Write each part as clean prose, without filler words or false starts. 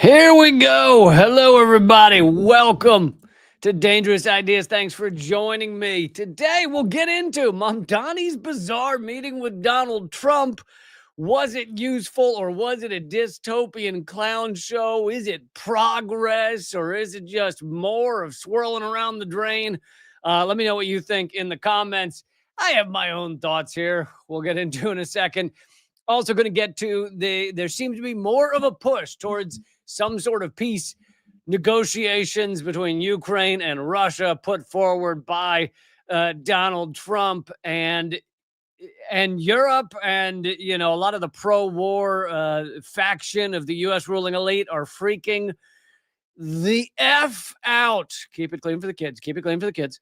Here we go. Hello, everybody. Welcome to Dangerous Ideas. Thanks for joining me. Today, we'll get into Mamdani's bizarre meeting with Donald Trump. Was it useful or was it a dystopian clown show? Is it progress or is it just more of swirling around the drain? Let me know what you think in the comments. I have my own thoughts here. We'll get into in a second. Also going to get to there seems to be more of a push towards some sort of peace negotiations between Ukraine and Russia put forward by Donald Trump and Europe, and a lot of the pro-war faction of the U.S. ruling elite are freaking the F out. Keep it clean for the kids. Keep it clean for the kids.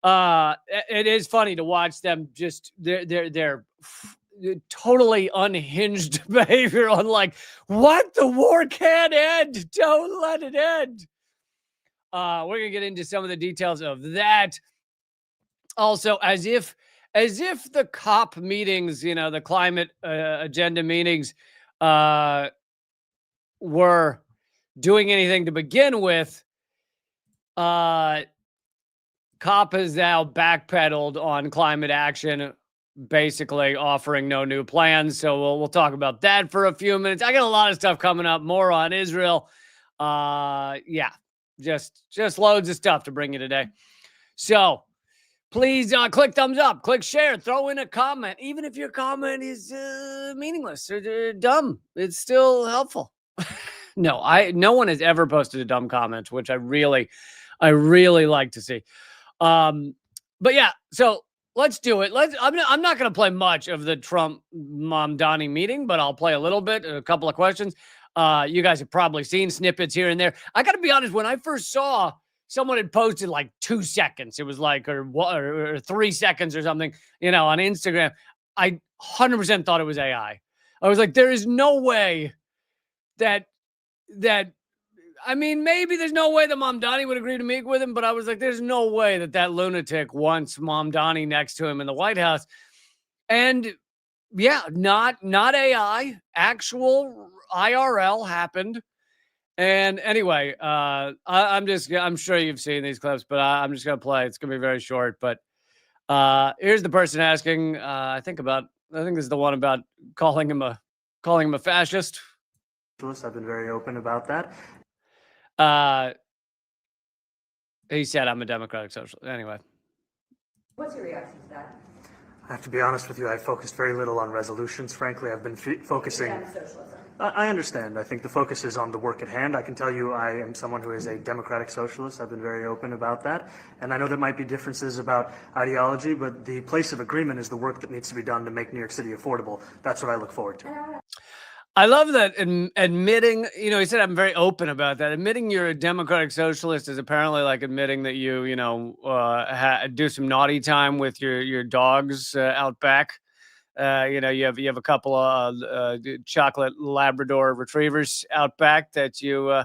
It is funny to watch them just they're totally unhinged behavior on like, what? The war can't end. Don't let it end. We're going to get into some of the details of that. Also, as if the COP meetings, the climate agenda meetings, were doing anything to begin with, COP has now backpedaled on climate action, basically offering no new plans. So we'll talk about that for a few minutes. I got a lot of stuff coming up, more on Israel. Yeah, just loads of stuff to bring you today. So please click thumbs up, click share, throw in a comment. Even if your comment is meaningless or dumb, it's still helpful. No one has ever posted a dumb comment, which I really like to see. But yeah, so let's do it. I'm not going to play much of the Trump Mamdani meeting, but I'll play a little bit, a couple of questions. You guys have probably seen snippets here and there. I got to be honest, when I first saw someone had posted like 2 seconds, it was like, or 3 seconds or something, on Instagram, I 100% thought it was AI. I was like, there is no way that I mean, maybe there's no way that Mamdani would agree to meet with him, but I was like, there's no way that lunatic wants Mamdani next to him in the White House. And yeah, not AI, actual IRL happened. And anyway, I'm sure you've seen these clips, but I'm just going to play. It's going to be very short, but here's the person asking, I think this is the one about calling him a fascist. I've been very open about that. He said, I'm a democratic socialist. Anyway. What's your reaction to that? I have to be honest with you, I focused very little on resolutions. Frankly, I've been focusing... I understand. I think the focus is on the work at hand. I can tell you I am someone who is a democratic socialist. I've been very open about that. And I know there might be differences about ideology, but the place of agreement is the work that needs to be done to make New York City affordable. That's what I look forward to. I love that admitting, he said, I'm very open about that. Admitting you're a democratic socialist is apparently like admitting that you do some naughty time with your dogs out back. You have a couple of chocolate Labrador retrievers out back that you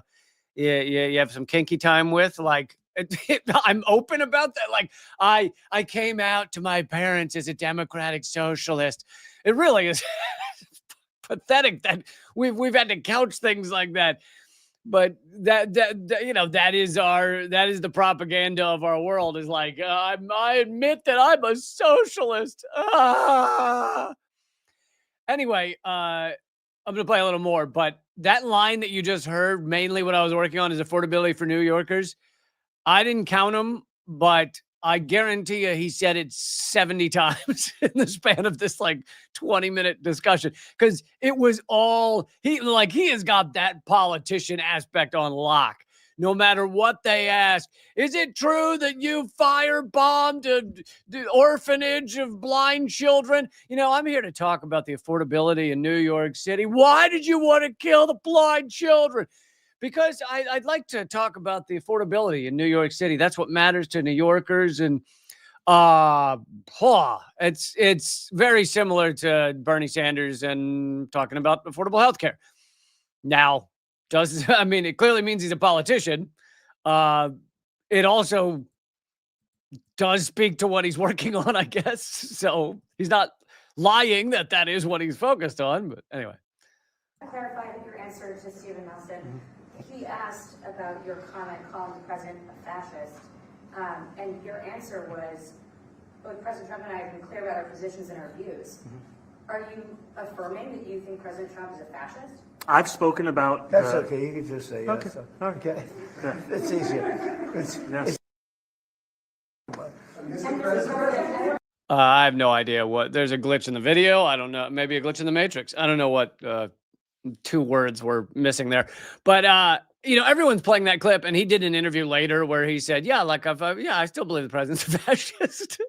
have some kinky time with. Like, I'm open about that. Like, I came out to my parents as a democratic socialist. It really is pathetic that we've had to couch things like that, but that is the propaganda of our world, is like, I admit that I'm a socialist. Anyway, I'm gonna play a little more, but that line that you just heard, mainly what I was working on is affordability for New Yorkers. I didn't count them, but I guarantee you he said it 70 times in the span of this like 20-minute discussion, because it was all he has got that politician aspect on lock. No matter what they ask, is it true that you firebombed the orphanage of blind children? I'm here to talk about the affordability in New York City. Why did you want to kill the blind children? Because I'd like to talk about the affordability in New York City. That's what matters to New Yorkers. And it's very similar to Bernie Sanders and talking about affordable health care. Now, it clearly means he's a politician. It also does speak to what he's working on, I guess. So he's not lying that is what he's focused on. But anyway. I clarify that your answer to Stephen Nelson he asked about your comment calling the president a fascist, and your answer was, both President Trump and I have been clear about our positions and our views. Are you affirming that you think President Trump is a fascist? I've spoken about. That's okay. You can just say Okay. yes. Okay. Okay. It's easier. Yes. I have no idea what. There's a glitch in the video. I don't know. Maybe a glitch in the matrix. I don't know what two words were missing there. But you know, everyone's playing that clip, and he did an interview later where he said, "Yeah, like I still believe the president's a fascist."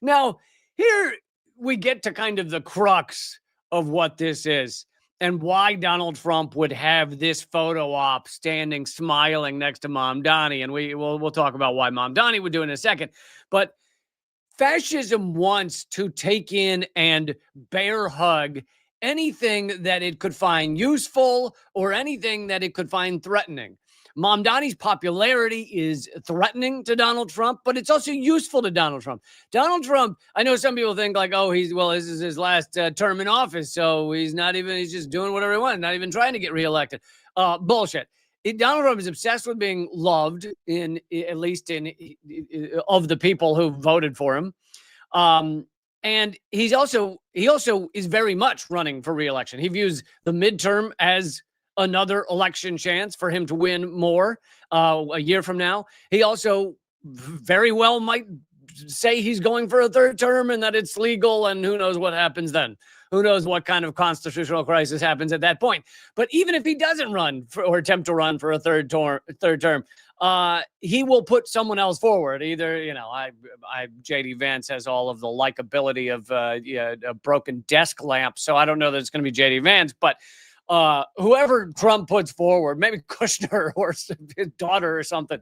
Now, here we get to kind of the crux of what this is and why Donald Trump would have this photo op standing smiling next to Mamdani. And we'll talk about why Mamdani would do it in a second. But fascism wants to take in and bear hug anything that it could find useful or anything that it could find threatening. Mamdani's popularity is threatening to Donald Trump, but it's also useful to Donald Trump. Donald Trump, I know some people think like, oh, this is his last term in office, so he's just doing whatever he wants, not even trying to get reelected. Bullshit. Donald Trump is obsessed with being loved at least of the people who voted for him. And he also is very much running for reelection. He views the midterm as another election chance for him to win more a year from now. He also very well might say he's going for a third term and that it's legal, and who knows what happens then. Who knows what kind of constitutional crisis happens at that point. But even if he doesn't run or attempt to run for a third term, he will put someone else forward. Either, J.D. Vance has all of the likability of a broken desk lamp, so I don't know that it's going to be J.D. Vance, but whoever Trump puts forward, maybe Kushner or his daughter or something,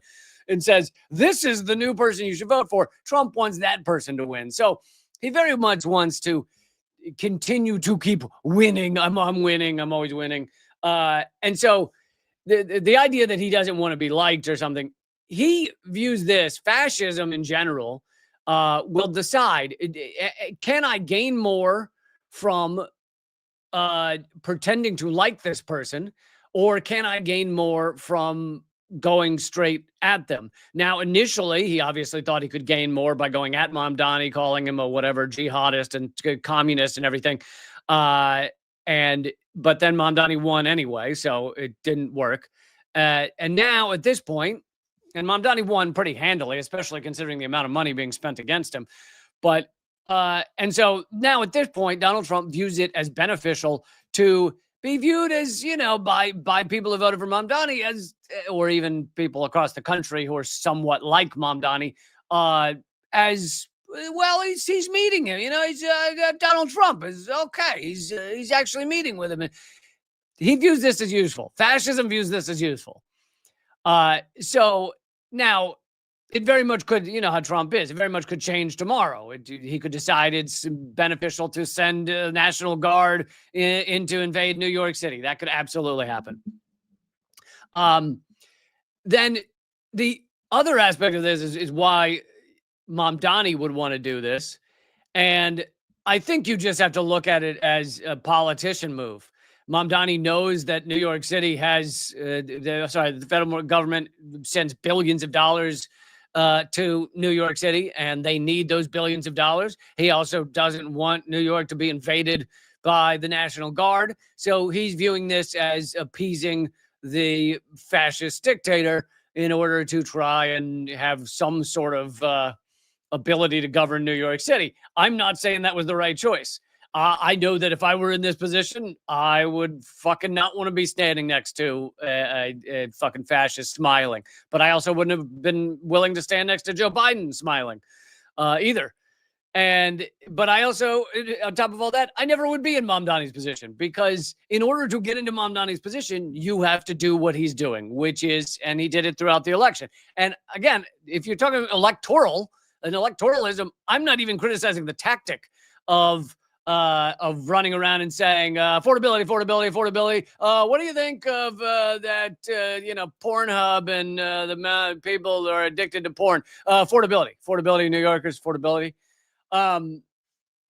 and says, this is the new person you should vote for, Trump wants that person to win. So he very much wants to continue to keep winning. I'm winning. I'm always winning. And so the idea that he doesn't want to be liked or something, he views this fascism in general will decide, can I gain more from pretending to like this person, or can I gain more from going straight at them? Now, initially, he obviously thought he could gain more by going at Mamdani, calling him a whatever jihadist and communist and everything. But then Mamdani won anyway, so it didn't work. And now at this point, and Mamdani won pretty handily, especially considering the amount of money being spent against him. But and so now at this point, Donald Trump views it as beneficial to be viewed as, by people who voted for Mamdani as, or even people across the country who are somewhat like Mamdani, as well. He's meeting him. He's Donald Trump is okay. He's actually meeting with him, and he views this as useful. Fascism views this as useful. So now, it very much could, how Trump is. It very much could change tomorrow. He could decide it's beneficial to send a National Guard in to invade New York City. That could absolutely happen. Then the other aspect of this is why Mamdani would want to do this. And I think you just have to look at it as a politician move. Mamdani knows that New York City has, the federal government sends billions of dollars to New York City, and they need those billions of dollars. He also doesn't want New York to be invaded by the National Guard. So he's viewing this as appeasing the fascist dictator in order to try and have some sort of ability to govern New York City. I'm not saying that was the right choice. I know that if I were in this position, I would fucking not want to be standing next to a fucking fascist smiling. But I also wouldn't have been willing to stand next to Joe Biden smiling either. But I also, on top of all that, I never would be in Mamdani's position, because in order to get into Mamdani's position, you have to do what he's doing, which is, and he did it throughout the election. And again, if you're talking electoralism, I'm not even criticizing the tactic of running around and saying affordability. What do you think of that? Pornhub and the people that are addicted to porn. Affordability. New Yorkers, affordability.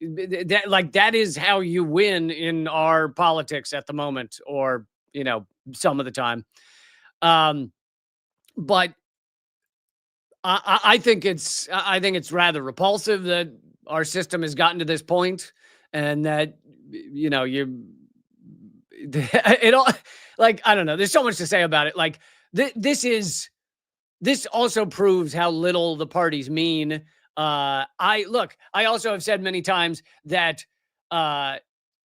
That is how you win in our politics at the moment, or some of the time. But I think it's rather repulsive that our system has gotten to this point, and that it all, like, I don't know. There's so much to say about it. Like this also proves how little the parties mean. I also have said many times that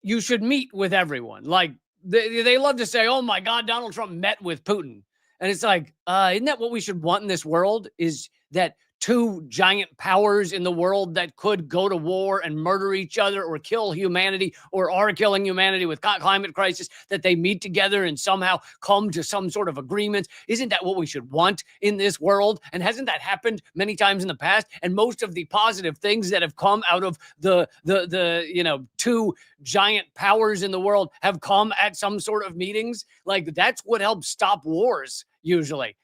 you should meet with everyone. Like they love to say, "Oh my God, Donald Trump met with Putin," and it's like, isn't that what we should want in this world? Is that two giant powers in the world that could go to war and murder each other or kill humanity or are killing humanity with climate crisis, that they meet together and somehow come to some sort of agreement? Isn't that what we should want in this world? And hasn't that happened many times in the past? And most of the positive things that have come out of the two giant powers in the world have come at some sort of meetings. Like, that's what helps stop wars usually.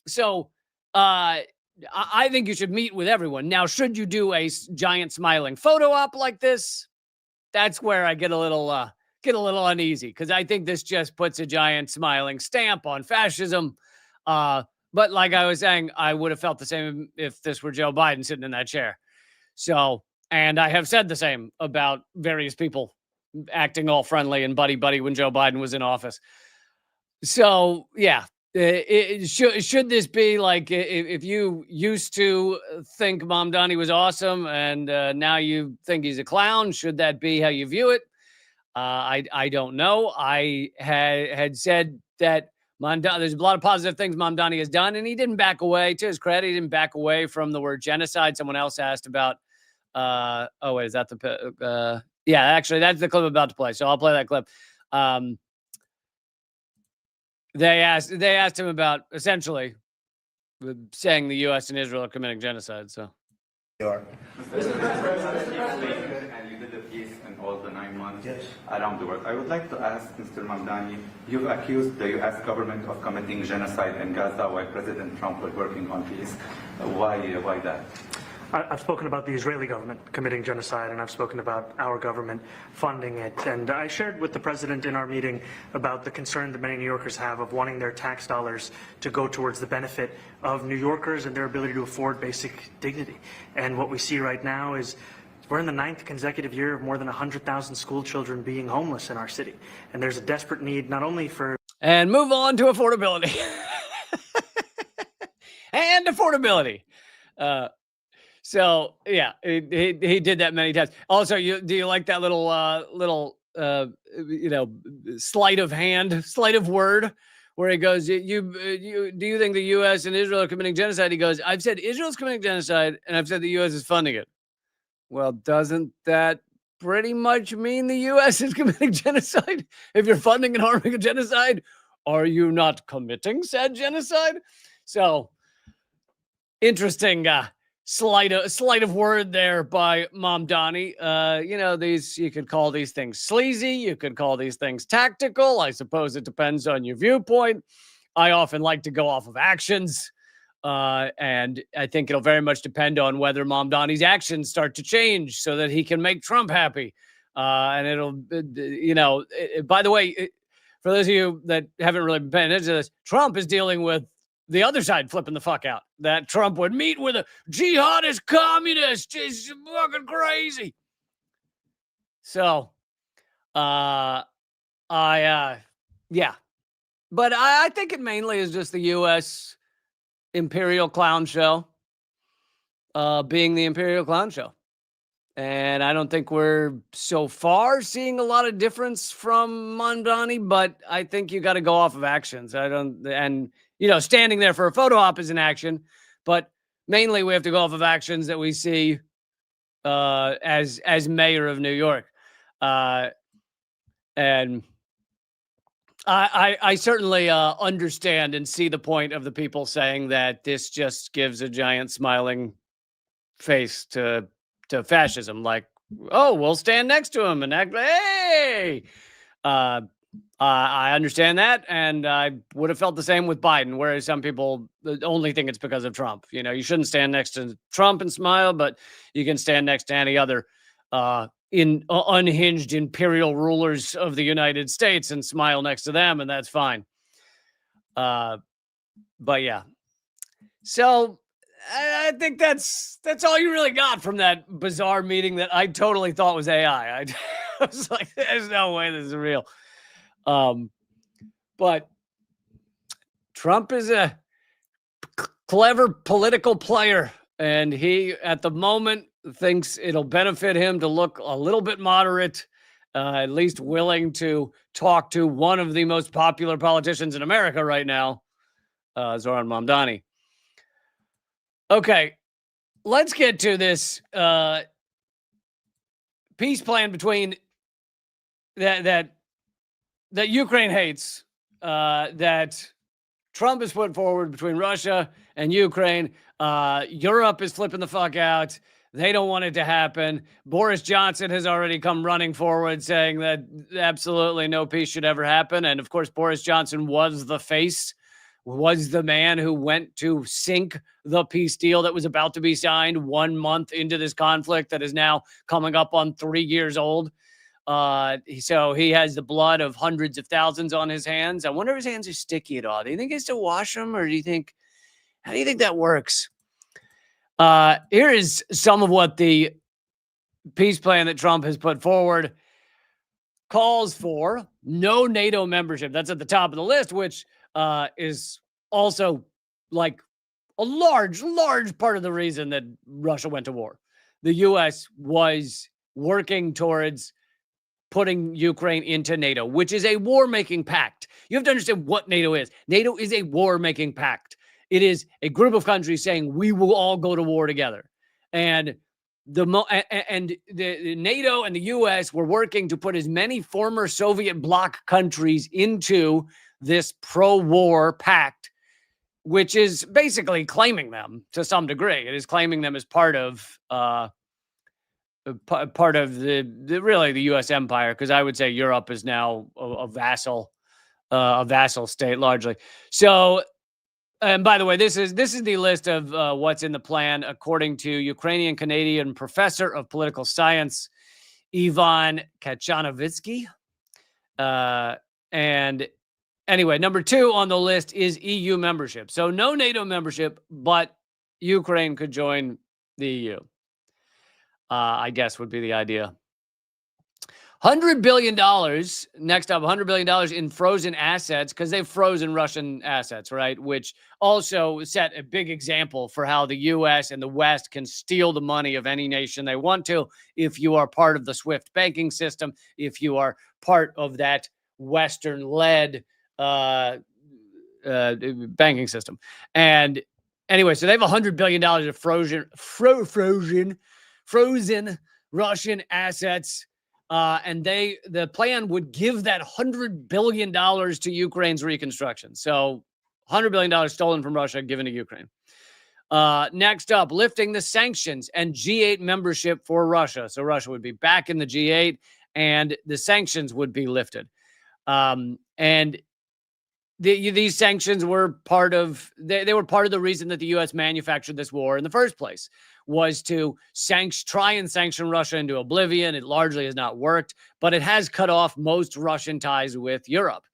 So, I think you should meet with everyone. Now, should you do a giant smiling photo op like this? That's where I get a little uneasy, because I think this just puts a giant smiling stamp on fascism. But like I was saying, I would have felt the same if this were Joe Biden sitting in that chair. So, and I have said the same about various people acting all friendly and buddy when Joe Biden was in office. So, yeah. Should this be like, if you used to think Mamdani was awesome and now you think he's a clown, should that be how you view it? I don't know. I had said that there's a lot of positive things Mamdani has done, and he didn't back away. To his credit, he didn't back away from the word genocide. Someone else asked about, oh wait, is that the, yeah, actually that's the clip I'm about to play. So I'll play that clip. They asked him about essentially saying the U.S. and Israel are committing genocide. So, Sure. And you did a piece in all the 9 months around the world. I would like to ask Mr. Mamdani, you've accused the U.S. government of committing genocide in Gaza while President Trump was working on peace. Why that? I've spoken about the Israeli government committing genocide, and I've spoken about our government funding it. And I shared with the president in our meeting about the concern that many New Yorkers have of wanting their tax dollars to go towards the benefit of New Yorkers and their ability to afford basic dignity. And what we see right now is we're in the 9th consecutive year of more than 100,000 school children being homeless in our city. And there's a desperate need not only for... And move on to affordability. And affordability. So yeah, he did that many times. Also, do you like that little sleight of hand, sleight of word, where he goes, do you think the U.S. and Israel are committing genocide? He goes, I've said Israel's committing genocide, and I've said the U.S. is funding it. Well, doesn't that pretty much mean the U.S. is committing genocide? If you're funding and harming a genocide, are you not committing said genocide? So interesting. Sleight of word there by Mamdani. You could call these things sleazy. You could call these things tactical. I suppose it depends on your viewpoint. I often like to go off of actions. And I think it'll very much depend on whether Mamdani's actions start to change so that he can make Trump happy. And it'll, by the way, for those of you that haven't really been paying attention to this, Trump is dealing with the other side flipping the fuck out. That Trump would meet with a jihadist communist. It's fucking crazy. So, yeah. But I think it mainly is just the U.S. Imperial Clown Show being the Imperial Clown Show. And I don't think we're so far seeing a lot of difference from Mamdani, but I think you got to go off of actions. Standing there for a photo op is an action, but mainly we have to go off of actions that we see as mayor of New York. And I certainly understand and see the point of the people saying that this just gives a giant smiling face to fascism. Like, oh, we'll stand next to him and act, hey! I understand that, and I would have felt the same with Biden, whereas some people only think it's because of Trump. You shouldn't stand next to Trump and smile, but you can stand next to any other unhinged imperial rulers of the United States and smile next to them, and that's fine. But yeah. So I think that's all you really got from that bizarre meeting that I totally thought was AI. I was like, there's no way this is real. But Trump is a clever political player, and he, at the moment, thinks it'll benefit him to look a little bit moderate, at least willing to talk to one of the most popular politicians in America right now, Zohran Mamdani. Okay, let's get to this peace plan between that Ukraine hates, that Trump has put forward between Russia and Ukraine. Europe is flipping the fuck out. They don't want it to happen. Boris Johnson has already come running forward saying that absolutely no peace should ever happen. And of course, Boris Johnson was the man who went to sink the peace deal that was about to be signed 1 month into this conflict that is now coming up on 3 years old. So he has the blood of hundreds of thousands on his hands. I wonder if his hands are sticky at all. Do you think he has to wash them, or how do you think that works? Here is some of what the peace plan that Trump has put forward calls for. No NATO membership. That's at the top of the list, which is also like a large part of the reason that Russia went to war. The U.S. was working towards putting Ukraine into NATO, which is a war-making pact. You have to understand what NATO is. NATO is a war-making pact. It is a group of countries saying we will all go to war together. And the NATO and the U.S. were working to put as many former Soviet bloc countries into this pro-war pact, which is basically claiming them to some degree. It is claiming them as part of the really the U.S. empire, because I would say Europe is now a vassal state largely. So, and by the way, this is the list of what's in the plan according to Ukrainian Canadian professor of political science Ivan Kachanovitsky. And anyway, number 2 on the list is EU membership. So no NATO membership, but Ukraine could join the EU. I guess would be the idea. $100 billion. Next up, $100 billion in frozen assets, because they've frozen Russian assets, right? Which also set a big example for how the U.S. and the West can steal the money of any nation they want to if you are part of the SWIFT banking system, if you are part of that Western-led banking system. And anyway, so they have $100 billion of frozen Russian assets. And the plan would give that $100 billion to Ukraine's reconstruction. So $100 billion stolen from Russia, given to Ukraine. Next up, lifting the sanctions and G8 membership for Russia. So Russia would be back in the G8 and the sanctions would be lifted. And these sanctions were part of, they were part of the reason that the U.S. manufactured this war in the first place, was to try and sanction Russia into oblivion. It largely has not worked, but it has cut off most Russian ties with Europe.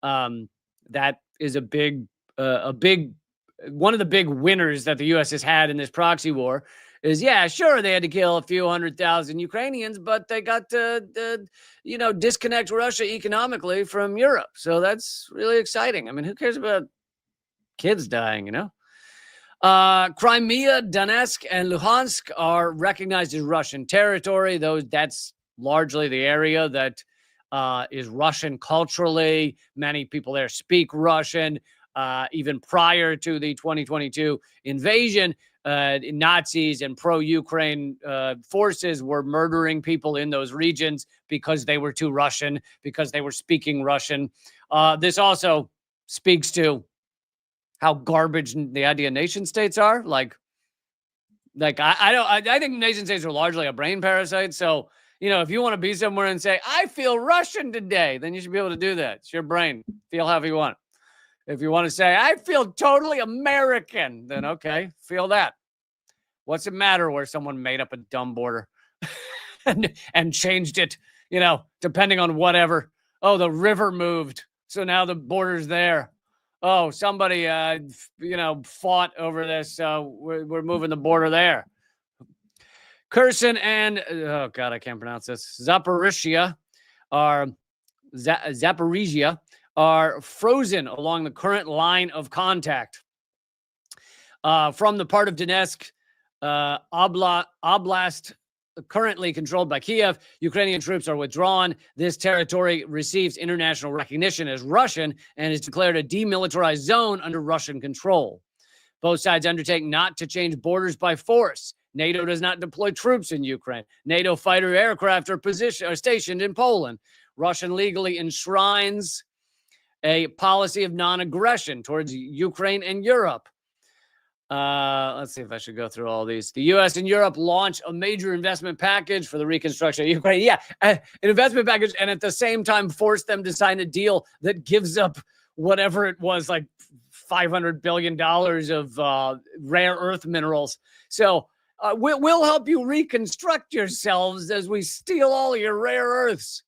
That is a big, one of the big winners that the U.S. has had in this proxy war is, yeah, sure, they had to kill a few 100,000 Ukrainians, but they got to disconnect Russia economically from Europe. So that's really exciting. I mean, who cares about kids dying, Crimea, Donetsk, and Luhansk are recognized as Russian territory. That's largely the area that is Russian culturally. Many people there speak Russian. Even prior to the 2022 invasion, Nazis and pro-Ukraine forces were murdering people in those regions because they were too Russian, because they were speaking Russian. This also speaks to how garbage the idea nation states are. I think nation states are largely a brain parasite. So, if you want to be somewhere and say, I feel Russian today, then you should be able to do that. It's your brain. Feel however you want. If you want to say, I feel totally American, then okay, feel that. What's it matter where someone made up a dumb border and changed it, depending on whatever. Oh, the river moved, so now the border's there. oh, somebody, fought over this. So we're moving the border there. Kherson and, oh God, I can't pronounce this. Zaporizhia are frozen along the current line of contact. From the part of Donetsk Oblast currently controlled by Kiev, Ukrainian troops are withdrawn. This territory receives international recognition as Russian and is declared a demilitarized zone under Russian control. Both sides undertake not to change borders by force. NATO does not deploy troops in Ukraine. NATO fighter aircraft are stationed in Poland. Russian legally enshrines a policy of non-aggression towards Ukraine and Europe. Let's see if I should go through all these. The U.S. and Europe launch a major investment package for the reconstruction of Ukraine. Yeah, an investment package, and at the same time force them to sign a deal that gives up whatever it was, like $500 billion of rare earth minerals. So we'll help you reconstruct yourselves as we steal all your rare earths.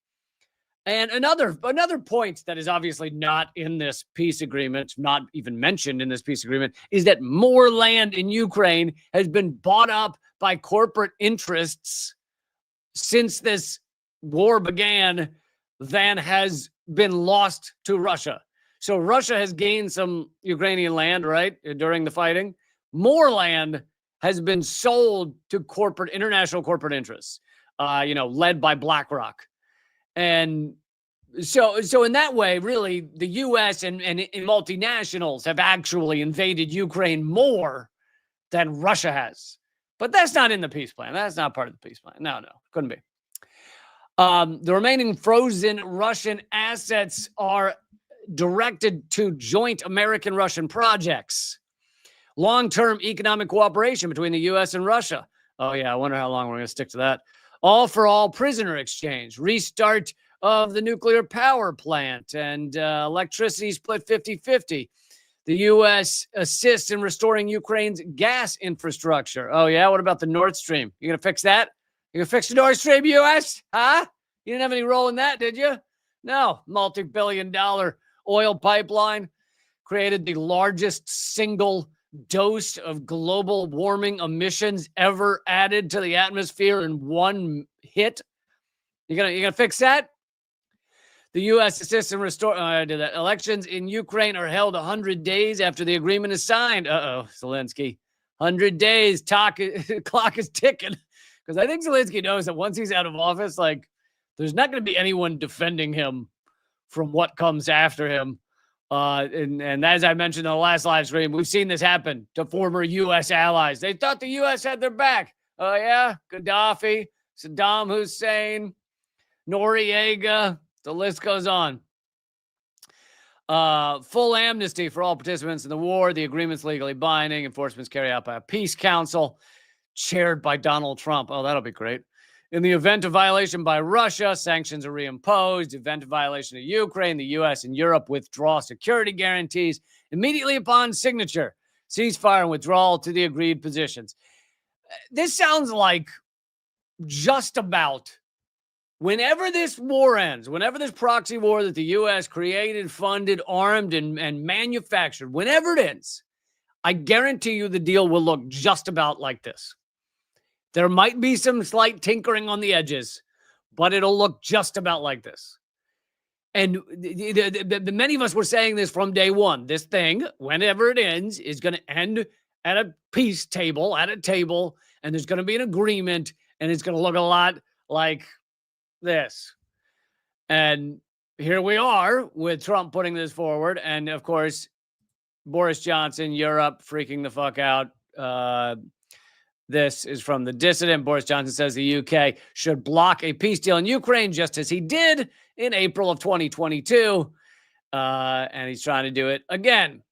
And another point that is obviously not in this peace agreement, not even mentioned in this peace agreement, is that more land in Ukraine has been bought up by corporate interests since this war began than has been lost to Russia. So Russia has gained some Ukrainian land, right, during the fighting. More land has been sold to international corporate interests, led by BlackRock. And so in that way, really, the U.S. and multinationals have actually invaded Ukraine more than Russia has. But that's not in the peace plan. That's not part of the peace plan. No, couldn't be. The remaining frozen Russian assets are directed to joint American-Russian projects. Long-term economic cooperation between the U.S. and Russia. Oh, yeah, I wonder how long we're going to stick to that. All-for-all prisoner exchange. Restart of the nuclear power plant and electricity split 50-50. The U.S. assists in restoring Ukraine's gas infrastructure. Oh, yeah? What about the Nord Stream? You going to fix that? You going to fix the Nord Stream, U.S.? Huh? You didn't have any role in that, did you? No. Multi-billion-dollar oil pipeline created the largest single dose of global warming emissions ever added to the atmosphere in one hit. You gonna fix that? The U.S. assists in elections in Ukraine are held 100 days after the agreement is signed. Zelensky. 100 days. Clock is ticking. Because I think Zelensky knows that once he's out of office, there's not going to be anyone defending him from what comes after him. And as I mentioned in the last live stream, we've seen this happen to former U.S. allies. They thought the U.S. had their back. Oh, yeah? Gaddafi, Saddam Hussein, Noriega, the list goes on. Full amnesty for all participants in the war. The agreement's legally binding. Enforcement's carried out by a peace council chaired by Donald Trump. Oh, that'll be great. In the event of violation by Russia, sanctions are reimposed. Event of violation of Ukraine, the U.S. and Europe withdraw security guarantees immediately upon signature. Ceasefire and withdrawal to the agreed positions. This sounds like just about whenever this war ends, whenever this proxy war that the U.S. created, funded, armed, and manufactured, whenever it ends, I guarantee you the deal will look just about like this. There might be some slight tinkering on the edges, but it'll look just about like this. And the many of us were saying this from day one. This thing, whenever it ends, is going to end at a peace table, and there's going to be an agreement, and it's going to look a lot like this. And here we are with Trump putting this forward. And of course, Boris Johnson, Europe freaking the fuck out. This is from The Dissident. Boris Johnson says the UK should block a peace deal in Ukraine, just as he did in April of 2022. And he's trying to do it again.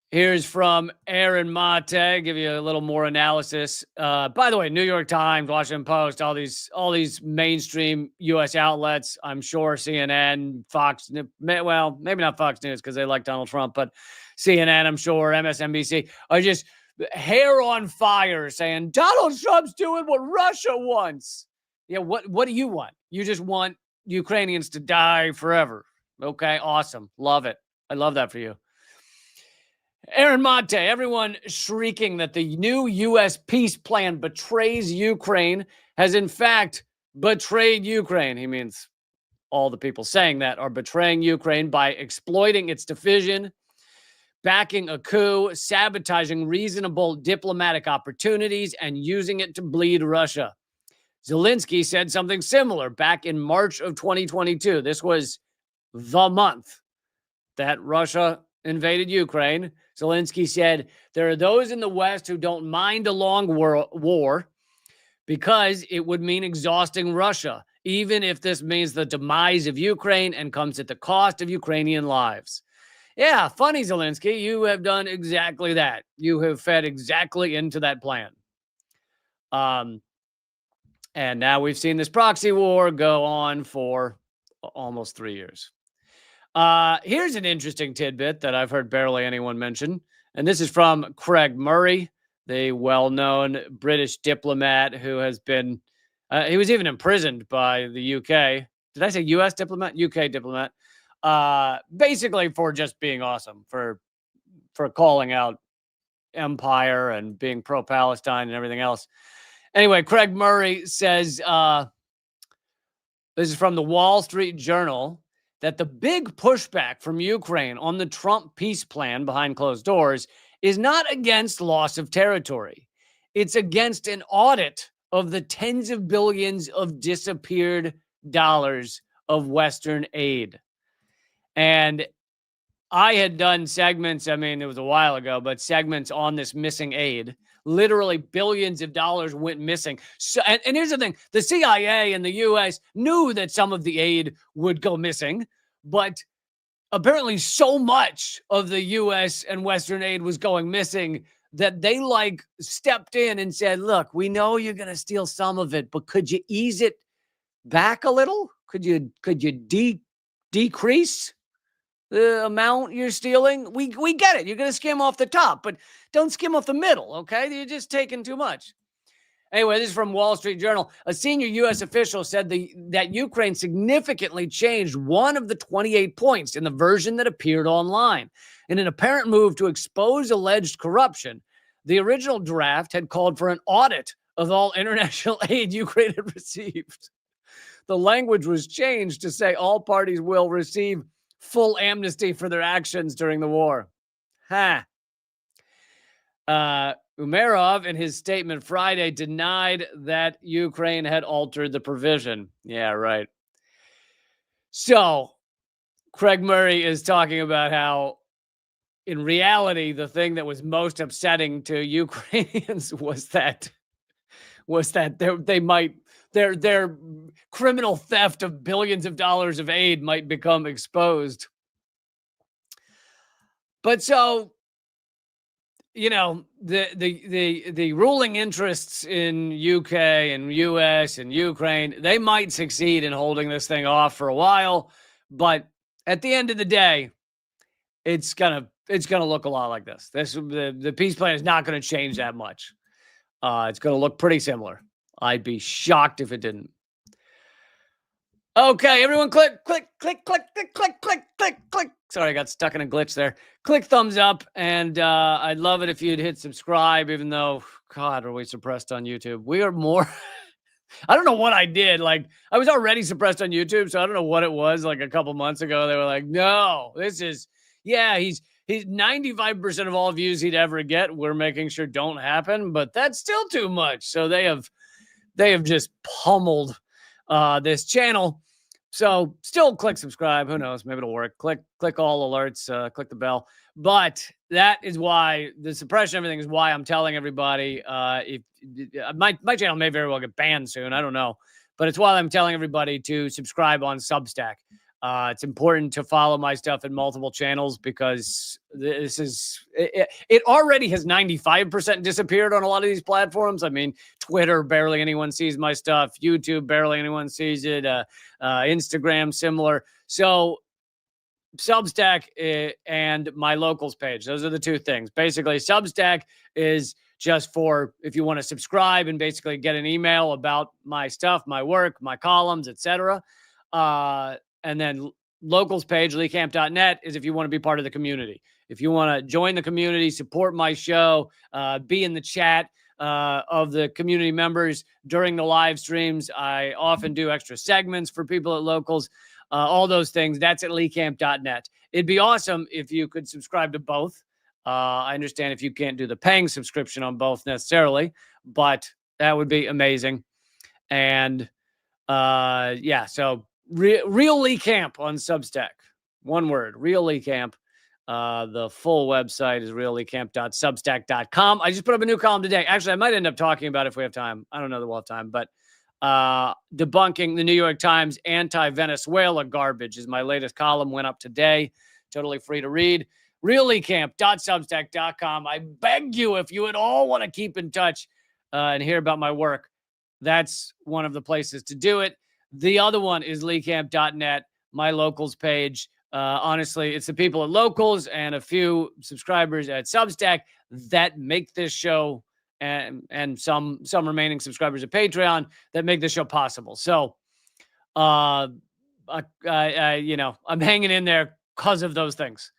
Here's from Aaron Mate. Give you a little more analysis. By the way, New York Times, Washington Post, all these mainstream U.S. outlets, I'm sure CNN, Fox, well, maybe not Fox News because they like Donald Trump, but CNN, I'm sure, MSNBC, are just hair on fire saying Donald Trump's doing what Russia wants. Yeah, what do you want? You just want Ukrainians to die forever. Okay, awesome. Love it. I love that for you. Aaron Monte, everyone shrieking that the new U.S. peace plan betrays Ukraine has in fact betrayed Ukraine. He means all the people saying that are betraying Ukraine by exploiting its division, backing a coup, sabotaging reasonable diplomatic opportunities, and using it to bleed Russia. Zelensky said something similar back in March of 2022. This was the month that Russia invaded Ukraine. Zelensky said, there are those in the West who don't mind a long war because it would mean exhausting Russia, even if this means the demise of Ukraine and comes at the cost of Ukrainian lives. Yeah, funny, Zelensky. You have done exactly that. You have fed exactly into that plan. And now we've seen this proxy war go on for almost 3 years. Here's an interesting tidbit that I've heard barely anyone mention. And this is from Craig Murray, the well-known British diplomat who has been, he was even imprisoned by the UK. Did I say US diplomat? UK diplomat. Basically for just being awesome, for calling out empire and being pro-Palestine and everything else. Anyway, Craig Murray says, this is from the Wall Street Journal, that the big pushback from Ukraine on the Trump peace plan behind closed doors is not against loss of territory. It's against an audit of the tens of billions of disappeared dollars of Western aid. And I had done segments, I mean, it was a while ago, but segments on this missing aid. Literally billions of dollars went missing. So, and here's the thing. The CIA and the U.S. knew that some of the aid would go missing, but apparently so much of the U.S. and Western aid was going missing that they stepped in and said, look, we know you're going to steal some of it, but could you ease it back a little? Could you decrease the amount you're stealing? We get it. You're going to skim off the top, but don't skim off the middle, okay? You're just taking too much. Anyway, this is from Wall Street Journal. A senior U.S. official said that Ukraine significantly changed one of the 28 points in the version that appeared online. In an apparent move to expose alleged corruption, the original draft had called for an audit of all international aid Ukraine had received. The language was changed to say all parties will receive full amnesty for their actions during the war. Umerov, in his statement Friday, denied that Ukraine had altered the provision. Yeah, right. So, Craig Murray is talking about how, in reality, the thing that was most upsetting to Ukrainians was that their criminal theft of billions of dollars of aid might become exposed. But so, you know, the ruling interests in UK and US and Ukraine, they might succeed in holding this thing off for a while, but at the end of the day, it's gonna look a lot like this. The peace plan is not going to change that much. It's going to look pretty similar. I'd be shocked if it didn't. Okay, everyone click. Sorry, I got stuck in a glitch there. Click thumbs up, and I'd love it if you'd hit subscribe, even though, God, are we suppressed on YouTube? We are more... I don't know what I did. I was already suppressed on YouTube, so I don't know what it was. A couple months ago, they were like, no, this is... Yeah, he's 95% of all views he'd ever get, we're making sure don't happen, but that's still too much. So they have just pummeled this channel. So still click subscribe. Who knows? Maybe it'll work. Click all alerts. Click the bell. But that is why the suppression, everything is why I'm telling everybody. If my channel may very well get banned soon. I don't know, but it's why I'm telling everybody to subscribe on Substack. It's important to follow my stuff in multiple channels because this is it already has 95% disappeared on a lot of these platforms. I mean, Twitter, barely anyone sees my stuff. YouTube, barely anyone sees it. Instagram, similar. So Substack and my locals page. Those are the two things. Basically, Substack is just for if you want to subscribe and basically get an email about my stuff, my work, my columns, etc. And then locals page, leecamp.net, is if you want to be part of the community. If you want to join the community, support my show, be in the chat of the community members during the live streams. I often do extra segments for people at locals, all those things. That's at leecamp.net. It'd be awesome if you could subscribe to both. I understand if you can't do the paying subscription on both necessarily, but that would be amazing. And yeah, so Real Lee Camp on Substack. One word, Real Lee Camp. The full website is reallycamp.substack.com. I just put up a new column today. Actually, I might end up talking about it if we have time. I don't know that we'll have time, but debunking the New York Times anti-Venezuela garbage is my latest column. Went up today. Totally free to read. reallycamp.substack.com. I beg you, if you at all want to keep in touch and hear about my work, that's one of the places to do it. The other one is leecamp.net, my locals page. Honestly, it's the people at locals and a few subscribers at Substack that make this show, and some remaining subscribers at Patreon that make this show possible. So, I'm hanging in there because of those things.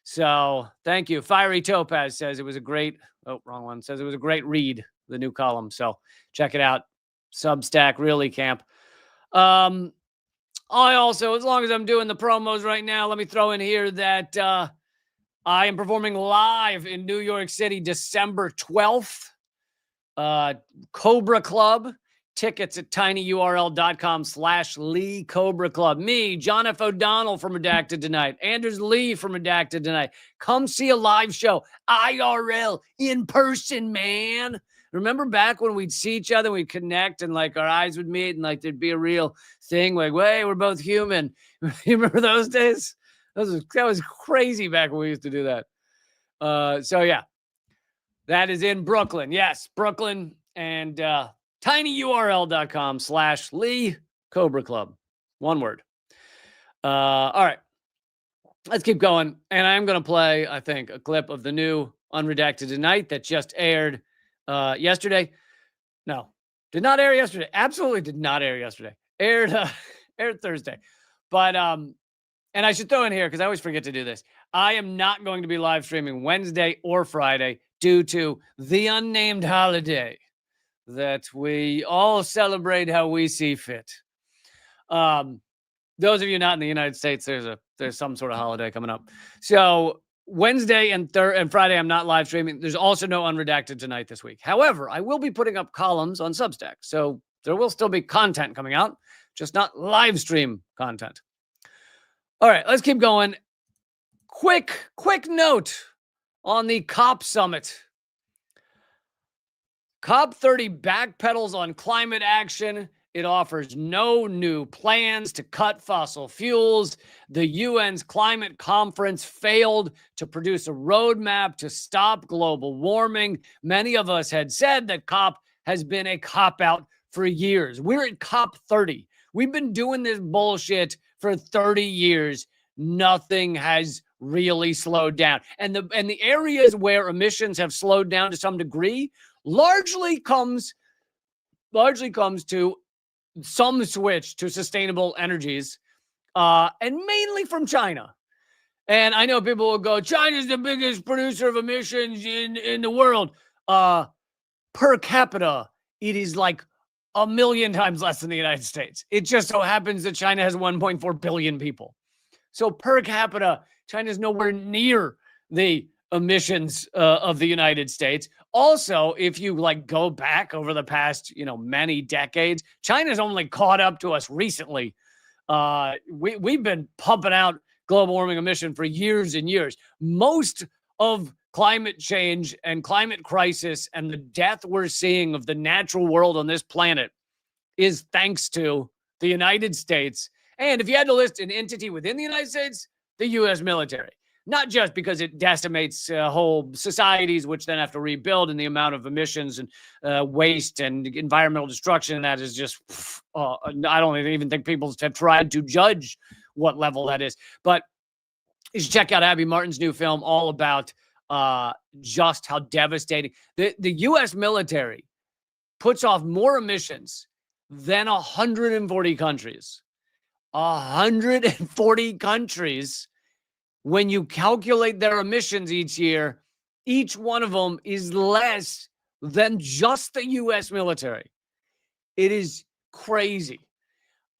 So thank you. Fiery Topaz says it was a great, wrong one, says it was a great read, the new column. So check it out. Substack, Really Camp. I also, as long as I'm doing the promos right now, let me throw in here that I am performing live in New York City, December 12th. Cobra Club. Tickets at tinyurl.com/Lee Cobra Club. Me, John F. O'Donnell from Redacted Tonight. Anders Lee from Redacted Tonight. Come see a live show. IRL, in person, man. Remember back when we'd see each other, we'd connect, and like our eyes would meet, and like there'd be a real thing, like, hey, we're both human. You remember those days? That was crazy back when we used to do that. So yeah, that is in Brooklyn. Yes, Brooklyn, and tinyurl.com/Lee Cobra Club. One word. All right, let's keep going. And I'm going to play, I think, a clip of the new Unredacted Tonight that just aired yesterday. No, did not air yesterday. Absolutely did not air yesterday. Aired Thursday. But and I should throw in here, because I always forget to do this, I am not going to be live streaming Wednesday or Friday due to the unnamed holiday that we all celebrate how we see fit. Those of you not in the United States, there's some sort of holiday coming up. So Wednesday and Friday, I'm not live streaming. There's also no Unredacted Tonight this week. However, I will be putting up columns on Substack. So there will still be content coming out, just not live stream content. All right, let's keep going. Quick note on the COP summit. COP30 backpedals on climate action. It offers no new plans to cut fossil fuels. The UN's climate conference failed to produce a roadmap to stop global warming. Many of us had said that COP has been a cop-out for years. We're at COP30. We've been doing this bullshit for 30 years. Nothing has really slowed down. And the areas where emissions have slowed down to some degree largely comes to some switch to sustainable energies, and mainly from China. And I know people will go, China's the biggest producer of emissions in the world. Per capita, it is like 1 million times less than the United States. It just so happens that China has 1.4 billion people. So per capita, China's nowhere near the emissions of the United States. Also, if you go back over the past, many decades, China's only caught up to us recently. We've been pumping out global warming emission for years and years. Most of climate change and climate crisis and the death we're seeing of the natural world on this planet is thanks to the United States. And if you had to list an entity within the United States, the U.S. military. Not just because it decimates whole societies, which then have to rebuild, and the amount of emissions and waste and environmental destruction that is just, I don't even think people have tried to judge what level that is. But you should check out Abby Martin's new film all about just how devastating. The U.S. military puts off more emissions than 140 countries. 140 countries, when you calculate their emissions each year, each one of them is less than just the U.S. military. It is crazy,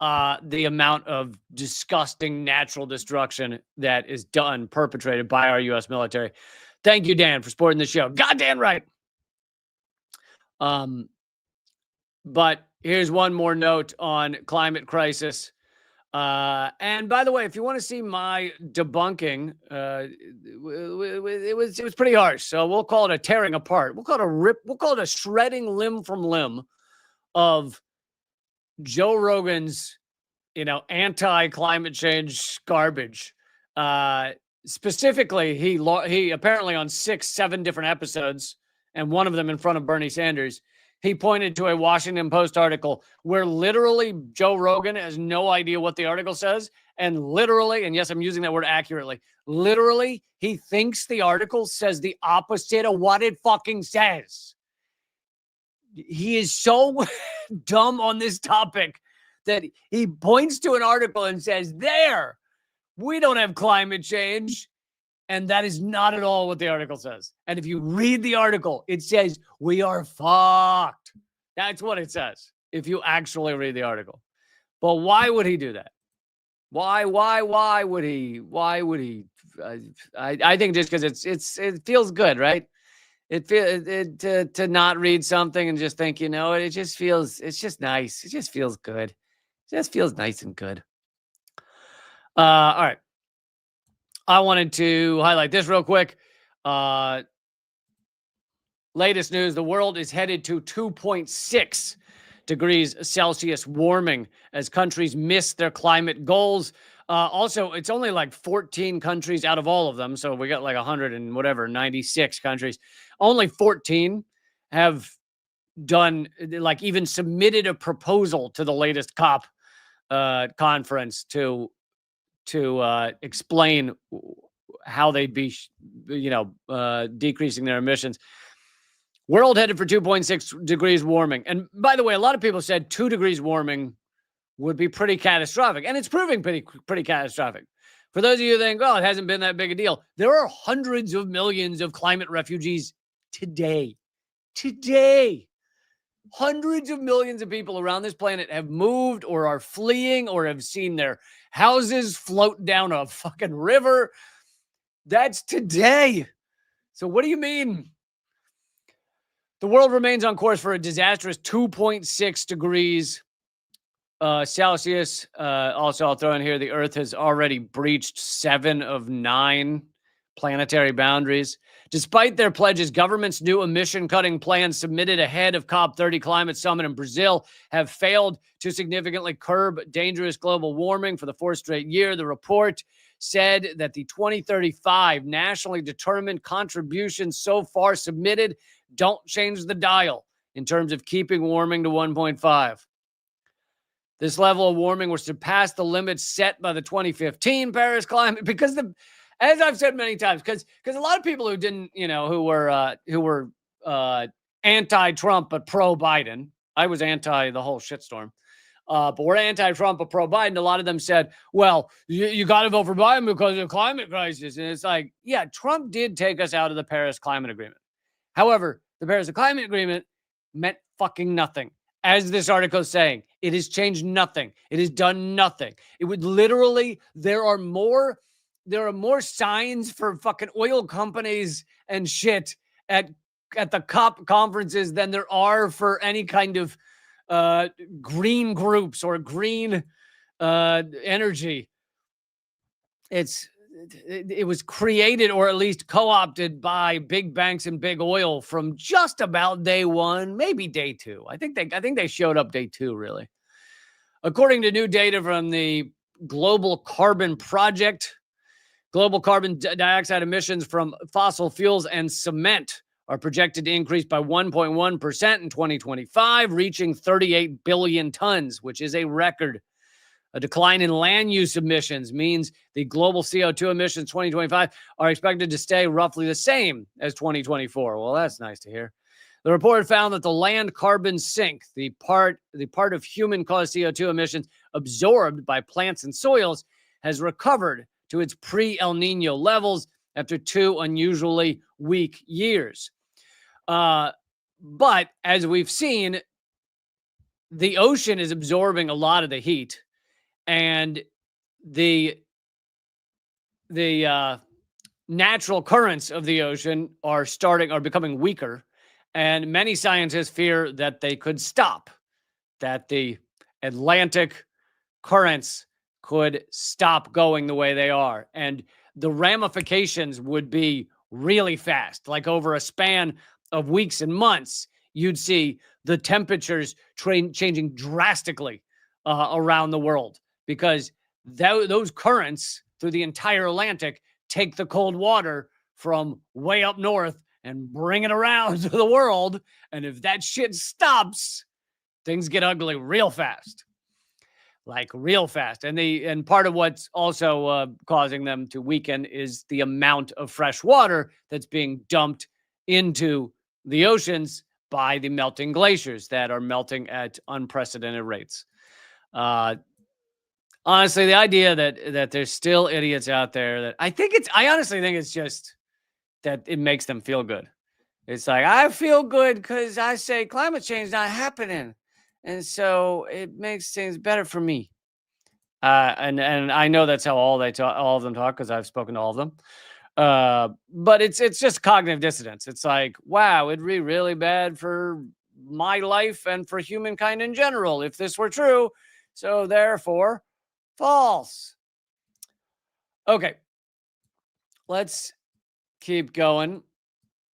the amount of disgusting natural destruction that is perpetrated by our U.S. military. Thank you, Dan, for supporting the show. Goddamn right. But here's one more note on climate crisis. And by the way, if you want to see my debunking, it was pretty harsh. So we'll call it a tearing apart. We'll call it a rip. We'll call it a shredding limb from limb of Joe Rogan's, anti-climate change garbage. Specifically, he apparently on 6-7 different episodes, and one of them in front of Bernie Sanders, he pointed to a Washington Post article where literally Joe Rogan has no idea what the article says. And literally, and yes, I'm using that word accurately, literally, he thinks the article says the opposite of what it fucking says. He is so dumb on this topic that he points to an article and says, there, we don't have climate change. And that is not at all what the article says. And if you read the article, it says, we are fucked. That's what it says, if you actually read the article. But why would he do that? Why would he? I think just because it feels good, right? To not read something and just think, it's just nice. It just feels good. It just feels nice and good. All right. I wanted to highlight this real quick. Latest news, the world is headed to 2.6 degrees Celsius warming as countries miss their climate goals. Also, it's only like 14 countries out of all of them. So we got like 96 countries. Only 14 have done, like, even submitted a proposal to the latest COP conference to explain how they'd be, decreasing their emissions. World headed for 2.6 degrees warming. And by the way, a lot of people said 2 degrees warming would be pretty catastrophic. And it's proving pretty catastrophic. For those of you who think, oh, it hasn't been that big a deal, there are hundreds of millions of climate refugees today. Hundreds of millions of people around this planet have moved or are fleeing or have seen their houses float down a fucking river. That's today. So what do you mean? The world remains on course for a disastrous 2.6 degrees Celsius. Also, I'll throw in here, the Earth has already breached 7 of 9 planetary boundaries. Despite their pledges, governments' new emission-cutting plans submitted ahead of COP30 climate summit in Brazil have failed to significantly curb dangerous global warming for the 4th straight year. The report said that the 2035 nationally determined contributions so far submitted don't change the dial in terms of keeping warming to 1.5. This level of warming will surpass the limits set by the 2015 Paris climate, because as I've said many times, because a lot of people who didn't, who were anti-Trump but pro-Biden. I was anti the whole shitstorm. But we're anti-Trump but pro-Biden. A lot of them said, well, you got to vote for Biden because of the climate crisis. And it's like, yeah, Trump did take us out of the Paris Climate Agreement. However, the Paris Climate Agreement meant fucking nothing. As this article is saying, it has changed nothing. It has done nothing. It would literally, there are more signs for fucking oil companies and shit at the COP conferences than there are for any kind of green groups or green energy. It was created, or at least co-opted, by big banks and big oil from just about day 1, maybe day 2. I think they showed up day 2, really. According to new data from the Global Carbon Project, global carbon dioxide emissions from fossil fuels and cement are projected to increase by 1.1% in 2025, reaching 38 billion tons, which is a record. A decline in land use emissions means the global CO2 emissions 2025 are expected to stay roughly the same as 2024. Well, that's nice to hear. The report found that the land carbon sink, the part of human-caused CO2 emissions absorbed by plants and soils has recovered to its pre-El Nino levels after 2 unusually weak years. But as we've seen, the ocean is absorbing a lot of the heat, and the natural currents of the ocean are becoming weaker, and many scientists fear that they could stop, that the Atlantic currents could stop going the way they are, and the ramifications would be really fast. Like over a span of weeks and months, you'd see the temperatures changing drastically around the world, because those currents through the entire Atlantic take the cold water from way up north and bring it around to the world. And if that shit stops, things get ugly real fast. Like real fast. And part of what's also causing them to weaken is the amount of fresh water that's being dumped into the oceans by the melting glaciers that are melting at unprecedented rates. Honestly, the idea that there's still idiots out there that I honestly think it's just that it makes them feel good. It's like, I feel good because I say climate change is not happening. And so it makes things better for me. And I know that's how all of them talk, because I've spoken to all of them. But it's just cognitive dissonance. It's like, wow, it'd be really bad for my life and for humankind in general if this were true. So therefore, false. Okay. Let's keep going.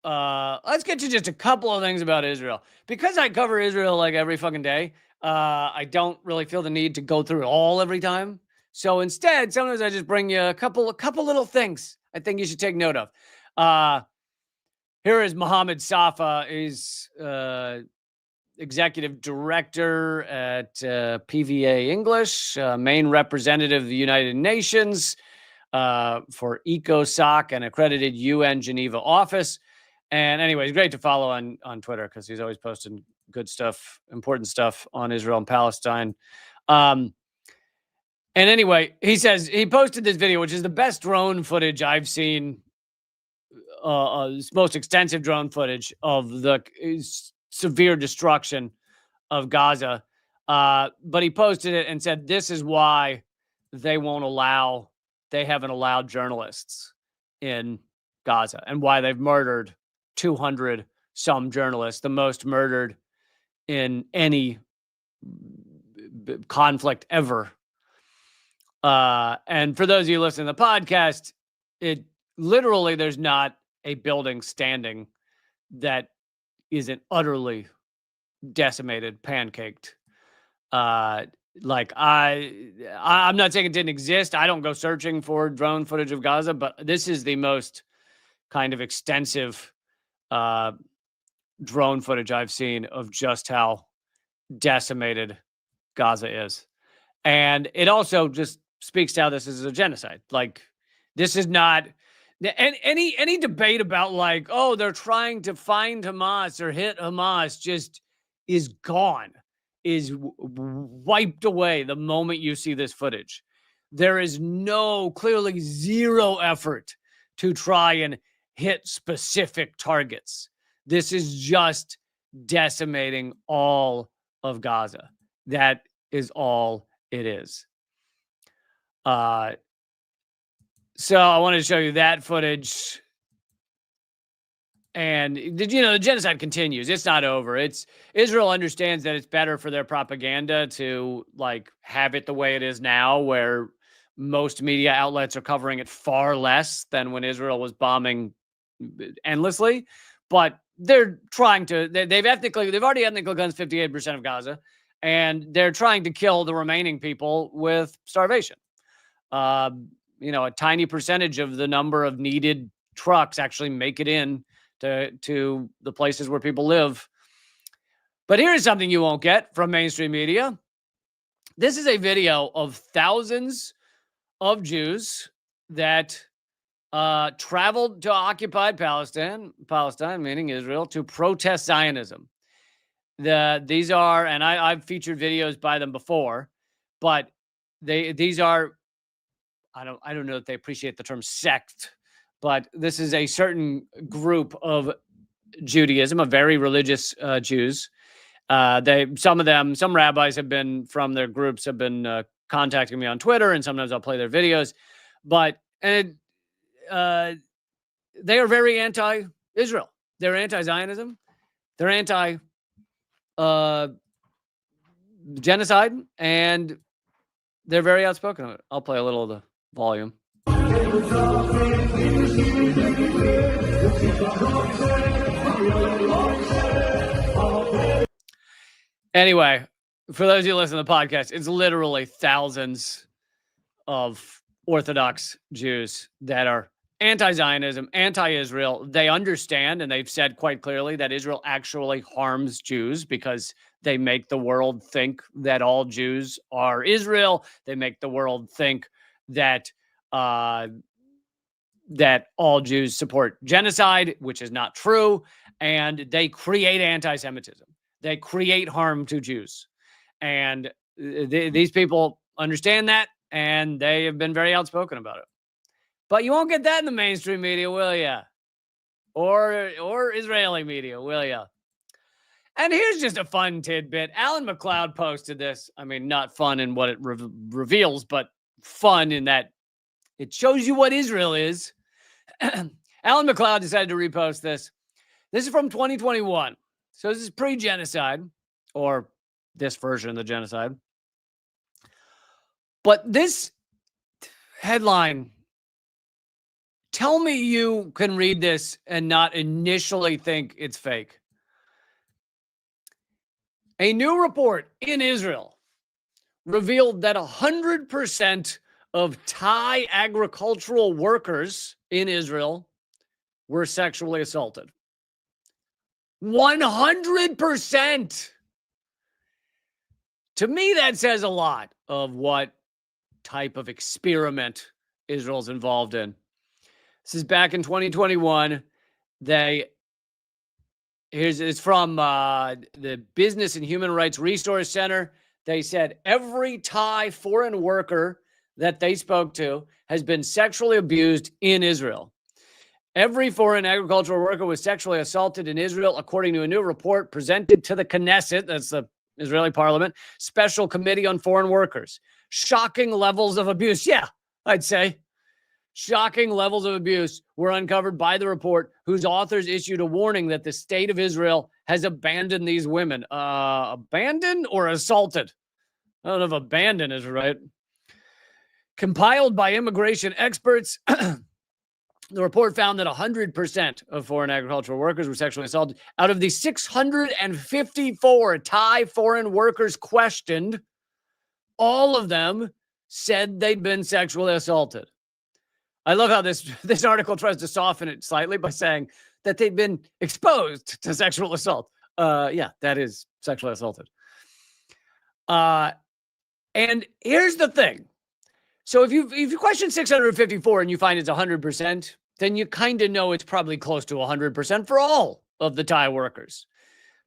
Let's get to just a couple of things about Israel. Because I cover Israel like every fucking day, I don't really feel the need to go through it all every time. So instead, sometimes I just bring you a couple little things I think you should take note of. Here is Mohammed Safa. He's executive director at PVA English, main representative of the United Nations for ECOSOC, and accredited UN Geneva office. And anyway, it's great to follow on Twitter, because he's always posting good stuff, important stuff on Israel and Palestine. And anyway, he says he posted this video, which is the best drone footage I've seen, most extensive drone footage of the severe destruction of Gaza. But he posted it and said, this is why they haven't allowed journalists in Gaza, and why they've murdered 200 some journalists, the most murdered in any conflict ever. And for those of you listening to the podcast, it literally, there's not a building standing that isn't utterly decimated, pancaked. Like I'm not saying it didn't exist. I don't go searching for drone footage of Gaza, but this is the most kind of extensive drone footage I've seen of just how decimated Gaza is. And it also just speaks to how this is a genocide. Like, this is not any debate about like, oh, they're trying to find Hamas or hit Hamas just is gone, is wiped away the moment you see this footage. There is clearly zero effort to try and hit specific targets. This is just decimating all of Gaza. That is all it is. So I wanted to show you that footage. And, the genocide continues. It's not over. Israel understands that it's better for their propaganda to like have it the way it is now, where most media outlets are covering it far less than when Israel was bombing endlessly. But they're trying to, they've already ethnically cleansed 58% of Gaza, and they're trying to kill the remaining people with starvation. A tiny percentage of the number of needed trucks actually make it in to the places where people live. But here's something you won't get from mainstream media. This is a video of thousands of Jews that traveled to occupied Palestine meaning Israel, to protest Zionism. These are, and I've featured videos by them before, but these are, I don't know if they appreciate the term sect, but this is a certain group of Judaism, of very religious Jews. Some rabbis have been from their groups have been contacting me on Twitter, and sometimes I'll play their videos. But they are very anti-Israel. They're anti-Zionism. They're anti-genocide, and they're very outspoken on it. I'll play a little of the volume. Anyway, for those of you listening to the podcast, it's literally thousands of Orthodox Jews that are anti-Zionism, anti-Israel. They understand, and they've said quite clearly that Israel actually harms Jews because they make the world think that all Jews are Israel. They make the world think that that all Jews support genocide, which is not true, and they create anti-Semitism. They create harm to Jews, and these people understand that, and they have been very outspoken about it. But you won't get that in the mainstream media, will ya? Or Israeli media, will ya? And here's just a fun tidbit. Alan McLeod posted this. I mean, not fun in what it reveals, but fun in that it shows you what Israel is. Alan McLeod decided to repost this. This is from 2021. So this is pre-genocide, or this version of the genocide. But this headline, tell me you can read this and not initially think it's fake. A new report in Israel revealed that 100% of Thai agricultural workers in Israel were sexually assaulted. 100%. To me, that says a lot of what type of experiment Israel's involved in. This is back in 2021. It's from the Business and Human Rights Resource Center. They said every Thai foreign worker that they spoke to has been sexually abused in Israel. Every foreign agricultural worker was sexually assaulted in Israel, according to a new report presented to the Knesset, that's the Israeli parliament, Special Committee on Foreign Workers. Shocking levels of abuse. Yeah, I'd say. Shocking levels of abuse were uncovered by the report, whose authors issued a warning that the state of Israel has abandoned these women. Abandoned or assaulted? I don't know if abandoned is right. Compiled by immigration experts, the report found that 100% of foreign agricultural workers were sexually assaulted. Out of the 654 Thai foreign workers questioned, all of them said they'd been sexually assaulted. I love how this article tries to soften it slightly by saying that they'd been exposed to sexual assault. Yeah, that is sexually assaulted. And here's the thing. So if you question 654 and you find it's 100%, then you kind of know it's probably close to 100% for all of the Thai workers.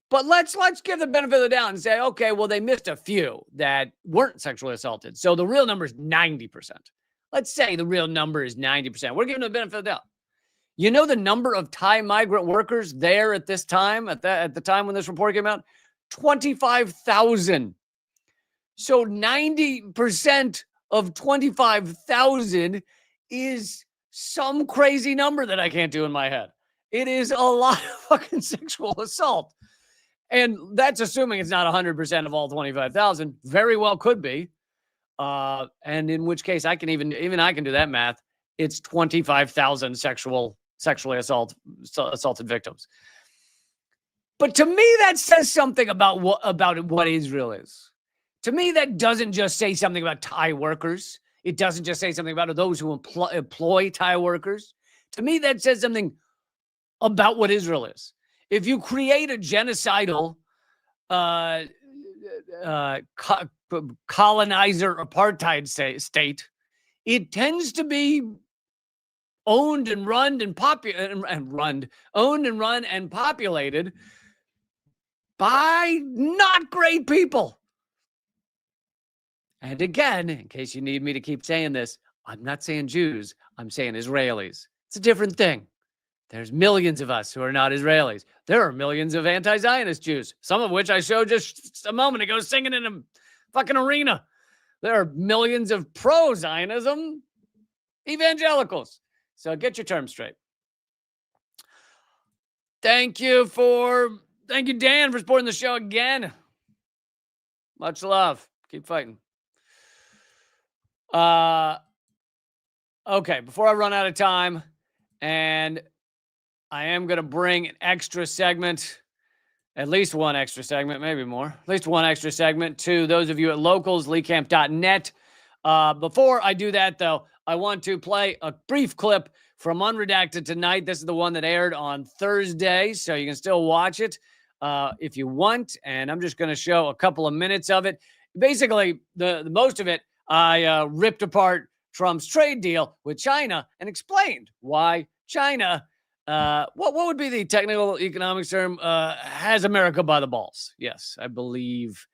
But let's give the benefit of the doubt and say, okay, well, they missed a few that weren't sexually assaulted. So the real number is 90%. Let's say the real number is 90%. We're giving them the benefit of the doubt. You know the number of Thai migrant workers there at this time, at the time when this report came out? 25,000. So 90% of 25,000 is some crazy number that I can't do in my head. It is a lot of fucking sexual assault. And that's assuming it's not 100% of all 25,000. Very well could be. And in which case I can even I can do that math. It's 25,000 sexually assaulted victims. But to me, that says something about what Israel is. To me, that doesn't just say something about Thai workers. It doesn't just say something about those who employ Thai workers. To me, that says something about what Israel is. If you create a genocidal colonizer apartheid state, it tends to be owned and run and populated by not great people. And again, in case you need me to keep saying this, I'm not saying Jews, I'm saying Israelis. It's a different thing. There's millions of us who are not Israelis. There are millions of anti-Zionist Jews, some of which I showed just a moment ago singing in a fucking arena. There are millions of pro-Zionism evangelicals. So get your terms straight. Thank you, Dan, for supporting the show again. Much love. Keep fighting. Okay, before I run out of time, and I am going to bring an extra segment, at least one extra segment, maybe more, at least one extra segment to those of you at locals, leecamp.net. Before I do that, though, I want to play a brief clip from Unredacted Tonight. This is the one that aired on Thursday, so you can still watch it if you want, and I'm just going to show a couple of minutes of it. Basically, the most of it, I ripped apart Trump's trade deal with China and explained why China, what would be the technical economics term, has America by the balls. Yes, I believe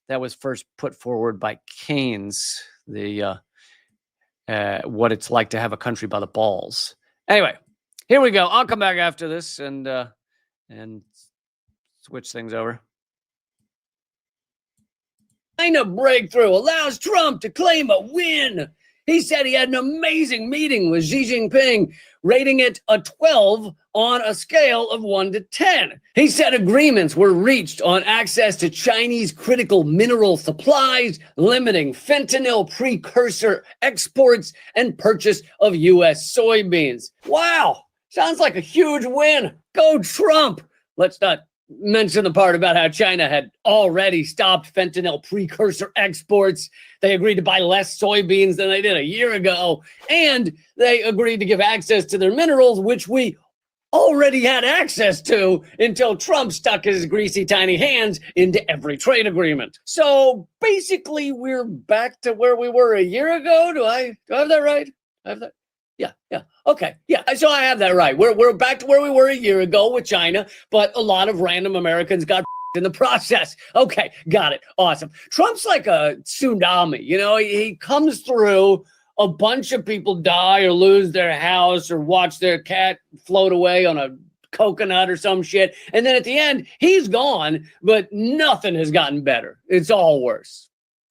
that was first put forward by Keynes, what it's like to have a country by the balls. Anyway, here we go. I'll come back after this and switch things over. China breakthrough allows Trump to claim a win. He said he had an amazing meeting with Xi Jinping, rating it a 12 on a scale of 1 to 10. He said agreements were reached on access to Chinese critical mineral supplies, limiting fentanyl precursor exports and purchase of U.S. soybeans. Wow, sounds like a huge win. Go Trump. Let's not mention the part about how China had already stopped fentanyl precursor exports. They agreed to buy less soybeans than they did a year ago, and they agreed to give access to their minerals, which we already had access to until Trump stuck his greasy tiny hands into every trade agreement. So basically, we're back to where we were a year ago. Do I have that right? I have that? Yeah. Okay. Yeah. So I have that right. We're back to where we were a year ago with China, but a lot of random Americans got in the process. Okay. Got it. Awesome. Trump's like a tsunami. You know, he comes through, a bunch of people die or lose their house or watch their cat float away on a coconut or some shit. And then at the end, he's gone, but nothing has gotten better. It's all worse.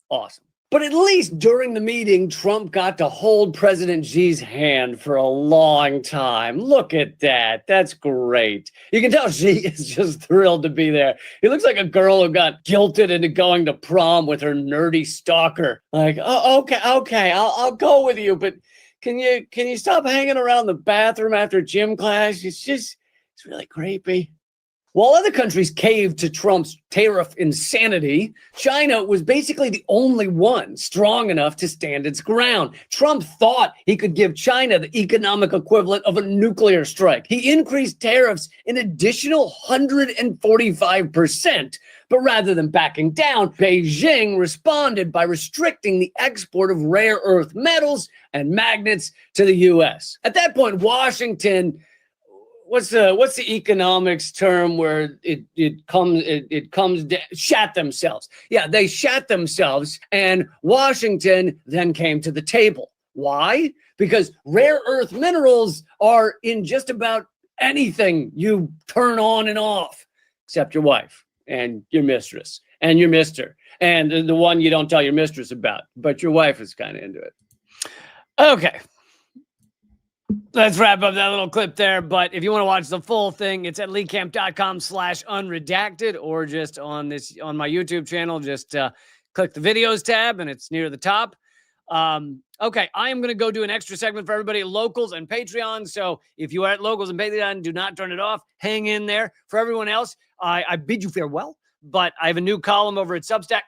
Awesome. But at least during the meeting, Trump got to hold President Xi's hand for a long time. Look at that. That's great. You can tell Xi is just thrilled to be there. He looks like a girl who got guilted into going to prom with her nerdy stalker. Like, oh, okay, I'll go with you, but can you stop hanging around the bathroom after gym class? It's really creepy. While other countries caved to Trump's tariff insanity, China was basically the only one strong enough to stand its ground. Trump thought he could give China the economic equivalent of a nuclear strike. He increased tariffs an additional 145%. But rather than backing down, Beijing responded by restricting the export of rare earth metals and magnets to the U.S. At that point, Washington... What's the economics term where it comes shat themselves? Yeah, they shat themselves, and Washington then came to the table. Why? Because rare earth minerals are in just about anything you turn on and off, except your wife and your mistress and your mister and the one you don't tell your mistress about, but your wife is kind of into it. Okay. Let's wrap up that little clip there. But if you want to watch the full thing, it's at leecamp.com/unredacted or just on my YouTube channel. Just click the videos tab and it's near the top. Okay, I am going to go do an extra segment for everybody at Locals and Patreon. So if you are at Locals and Patreon, do not turn it off. Hang in there. For everyone else, I bid you farewell. But I have a new column over at Substack.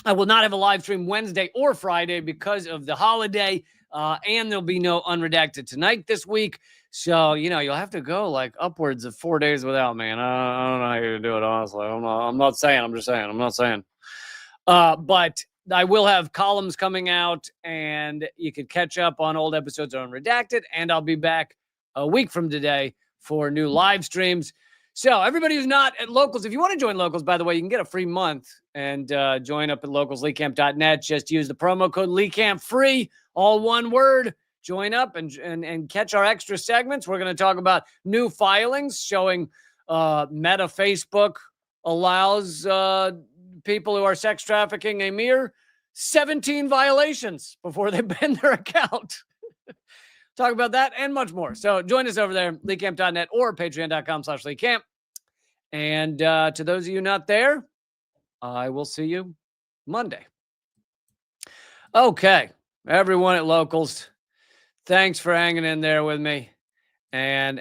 I will not have a live stream Wednesday or Friday because of the holiday. And there'll be no Unredacted Tonight this week. So, you'll have to go like upwards of 4 days without me. And I don't know how you do it, honestly. I'm not saying. I'm just saying. I'm not saying. But I will have columns coming out, and you could catch up on old episodes of Unredacted. And I'll be back a week from today for new live streams. So everybody who's not at Locals, if you want to join Locals, by the way, you can get a free month and join up at localsleecamp.net. Just use the promo code LeeCampFree, all one word. Join up and catch our extra segments. We're going to talk about new filings showing Meta Facebook allows people who are sex trafficking a mere 17 violations before they ban their account. Talk about that and much more. So join us over there, LeeCamp.net or patreon.com/LeeCamp. And to those of you not there, I will see you Monday. Okay, everyone at Locals, thanks for hanging in there with me and